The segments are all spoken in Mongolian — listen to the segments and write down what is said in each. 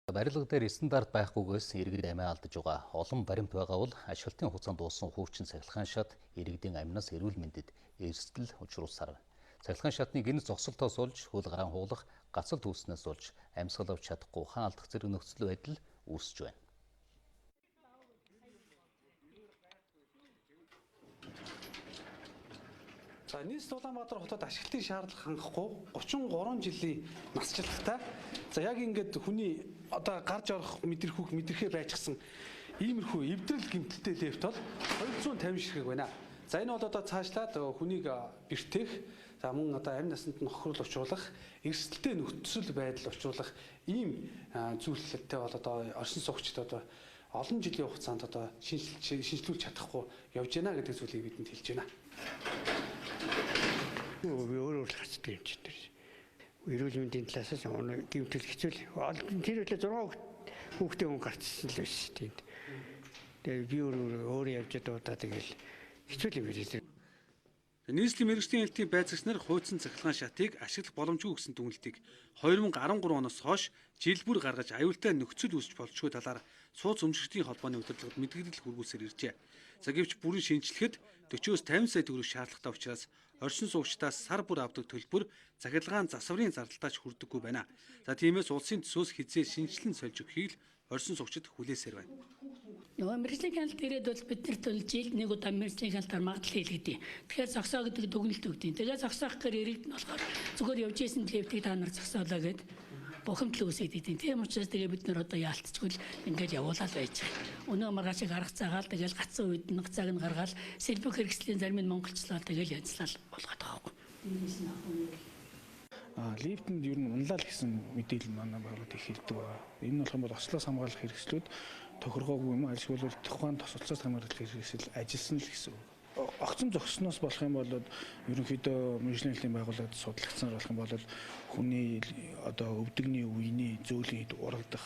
Барилга дээр стандарт байхгүйгээс иргэд амиа алдаж байгаа. Олон баримт байгаа бол ашиглалтын хугацаанд дууссан хуучин цахилгаан шат иргэдийн амнаас эрүүл мэндэд эрсдэл учруулсаар байна. Цахилгаан шатны гинэс зогсолтоос болж хөл гараан хуулах, гацал түүснээс болж амьсгал авч чадахгүй хаан алдах зэрэг нөхцөл байдал үүсэж байна. За нийс Улаанбаатар хотод ашиглалтын шаардлага хангахгүй 33 жилийн насжилгатай. За яг ингээд хүний одоо гарч орох мэдрэхээ байчихсан иймэрхүү эвдрэл гэмтэлтэй лифт бол 250 ширхэг байна. За энэ бол одоо цаашлаад хүнийг бэртэх, за мөн одоо амь насанд нөхрөл учруулах, эрсдэлтэй нөхцөл байдал учруулах ийм зүйлтэй бол одоо оршин суугчид одоо олон жилийн хугацаанд одоо шинжилүүлж чадахгүй явж байна гэдэг зүйлийг бидэнд хэлж байна. Өөр хацдаг юм чи тэр. Эрүүл мэндийн талаас нь гэмтэл хэцүү. Тэр үлээ 6 хүүхдээ хүн гарцсан л байсан тийм. Тэгээ би өөрөө явж удаа тэгэл хэцүү юм билээ. Нийслэлийн мэргэжлийн хэлтийн байцаагч нар хуучин цахилгаан шатыг ашиглах боломжгүй гэсэн дүгнэлтийг 2013 оноос хойш жил бүр гаргаж аюултай нөхцөл үүсч болзошгүй талаар сууц өмчгчдийн холбооны удирдлагад мэдээлэл хүргүүлсээр иржээ. За гэвч бүрэн шинжилгэхэд 40-оос 50 сая төгрөг шаардлагатай учраас оршин суугчдаас сар бүр авдаг төлбөр цахилгаан засварын зардалтаач хүрдэггүй байна. За тиймээс улсын төсөөс хязгаар шинжилэн сольж өгөхийг л оршин суугчид хүлээсээр байна. Мэргэжлийн хяналт ирээд бол бид нар төл жилд нэг удаа мэргэжлийн хяналтаар магадлал хийлгэдэг. Тэгэхээр зогсоо гэдэг дүгнэлт өгдөг. Тэгээ зогсоох гэхээр иргэд нь болохоор зүгээр явж исэн лифтийг та нар зогсоолоо гэд бухимдал үүсгэдэг. Тийм учраас тэгээ бид нар одоо яалтчгүй л ингээд явуулаад байж байгаа. Өнөө маргаашиг арга цагаал тэгэл гацсан үед нэг цаг нь гаргаал сэлбэг хэрэгслийн зарим нь монголчлол тэгэл янзлал болгоод байгаа юм. Лифтэнд ер нь унлал гэсэн мэдээлэл манай байгууллагад их хэлдэг байна. Энэ нь болох юм бол ослоос хамгаалах хэрэгслүүд тохиргоогүй юм альшгүй бол тухайн тосолцоос хамгаалах хэрэгсэл ажилласан л гэсэн үг. Огцон зогссноос болох юм бол ерөнхийдөө мэргэжлийн хэлтийн байгууллагад судлагдсан болох юм бол хүний одоо өвдөгний үений зөөлөн урагдах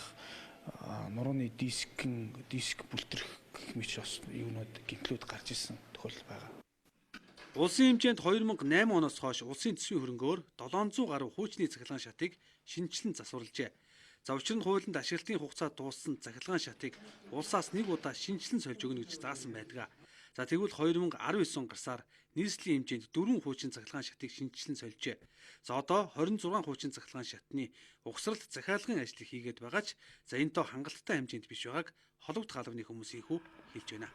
нурууны диск бүлтрэх гэх мэт юунууд гэмтлүүд гарч ирсэн тохиолдол байгаа. Улсын хэмжээнд 2008 оноос хойш улсын төсвийн хөрөнгөөр 700 гаруй хуучны цахилгаан шатыг шинжилэн засварлажээ. За учир нь хуулинд ашиглалтын хугацаа дууссан цахилгаан шатыг улсаас нэг удаа шинжилэн сольж өгнө гэж заасан байдаг. За тэгвэл 2019 он гарсаар нийслэлийн хэмжээнд 4 хуучин цахилгаан шатыг шинжилэн сольжээ. За одоо 26 хуучин цахилгаан шатны угсралт захиалгын ажлыг хийгээд байгаа ч за энэ тоо хангалттай хэмжээнд биш байгааг холбогд хаалганы хүмүүсийнхүү хэлж байна.